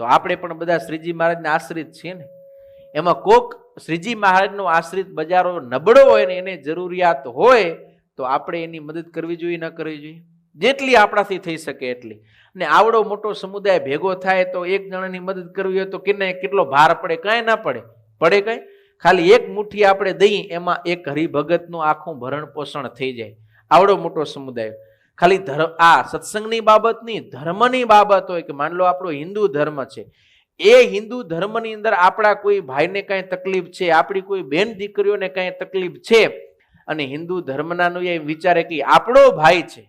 તો આપણે પણ બધા શ્રીજી મહારાજના આશ્રિત છીએ ને. એમાં કોક શ્રીજી મહારાજનો આશ્રિત બજારો નબળો હોય ને એને જરૂરિયાત હોય તો આપણે એની મદદ કરવી જોઈએ, ન કરવી જોઈએ? જેટલી આપણાથી થઈ શકે એટલી. ને આવડો મોટો સમુદાય ભેગો થાય તો એક જણાની મદદ કરવી હોય તો કેટલો ભાર પડે? કાંઈ ના પડે. પડે કાંઈ? ખાલી એક મુઠ્ઠી આપણે દઈએ એમાં એક હરિભગતનું આખું ભરણ પોષણ થઈ જાય. આવડો મોટો સમુદાય. ખાલી આ સત્સંગની બાબત નહીં, ધર્મની બાબત હોય કે માન લો આપણો હિન્દુ ધર્મ છે, એ હિન્દુ ધર્મની અંદર આપણા કોઈ ભાઈને કાંઈ તકલીફ છે, આપણી કોઈ બેન દીકરીઓને કાંઈ તકલીફ છે, અને હિન્દુ ધર્મના એ વિચારે કે આપણો ભાઈ છે,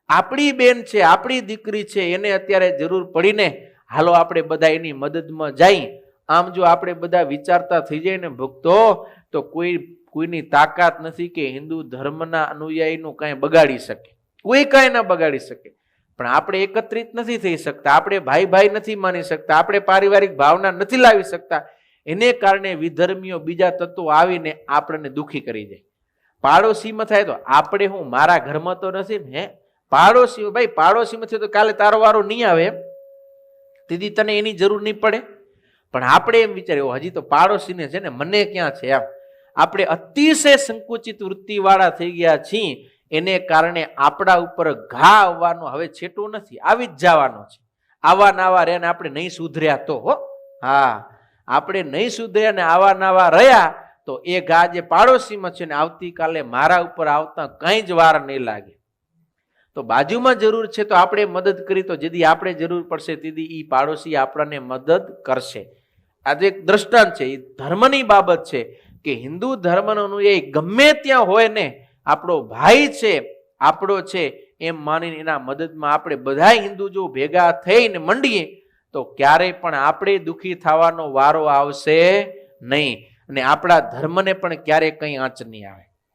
આપણી બેન છે, આપણી દીકરી છે, એને અત્યારે જરૂર પડીને હાલો આપણે બધા એની મદદમાં જઈએ. આમ જો આપણે બધા વિચારતા થઈ જાય ને ભક્તો, તો કોઈની તાકાત નથી કે હિન્દુ ધર્મના અનુયાયીનું કાંઈ બગાડી શકે. કોઈ કાંઈ ના બગાડી શકે. પણ આપણે એકત્રિત નથી થઈ શકતા, આપણે ભાઈ ભાઈ નથી માની શકતા, આપણે પારિવારિક ભાવના નથી લાવી શકતા. એને કારણે વિધર્મીઓ બીજા તત્વો આવીને આપણને દુઃખી કરી જાય. પાડોશીમાં થાય તો આપણે હું, મારા ઘરમાં તો નથી ને, હે પાડોશી, ભાઈ પાડોશીમાં થયો તો કાલે તારો વારો નહીં આવે એમ, તેથી તને એની જરૂર નહીં પડે. પણ આપણે એમ વિચાર્યું હજી તો પાડોશીને છે ને, મને ક્યાં છે એમ. આપણે અતિશય સંકુચિત વૃત્તિવાળા થઈ ગયા છીએ. એને કારણે આપણા ઉપર ઘા આવવાનો હવે છેટું નથી, આવી જ જવાનો છે. આવા નાવા રહ્યા ને આપણે નહીં સુધર્યા તો, હો હા, આપણે નહીં સુધર્યા ને આવા નાવા રહ્યા તો એ ઘા જે પાડોશીમાં છે ને આવતીકાલે મારા ઉપર આવતા કંઈ જ વાર નહીં લાગે. તો બાજુમાં જરૂર છે તો આપણે મદદ કરી, તો જેથી આપણે જરૂર પડશે તેથી એ પાડોશી આપણને મદદ કરશે. આજે એક દ્રષ્ટાંત છે, એ ધર્મની બાબત છે કે હિન્દુ ધર્મનો એ ગમે ત્યાં હોય ને આપણો ભાઈ છે, આપણો છે એમ માનીને એના મદદમાં આપણે બધા હિન્દુ જો ભેગા થઈને મંડીએ તો ક્યારેય પણ આપણે દુઃખી થવાનો વારો આવશે નહીં, અને આપણા ધર્મને પણ ક્યારેય કંઈ આંચ નહીં આવે.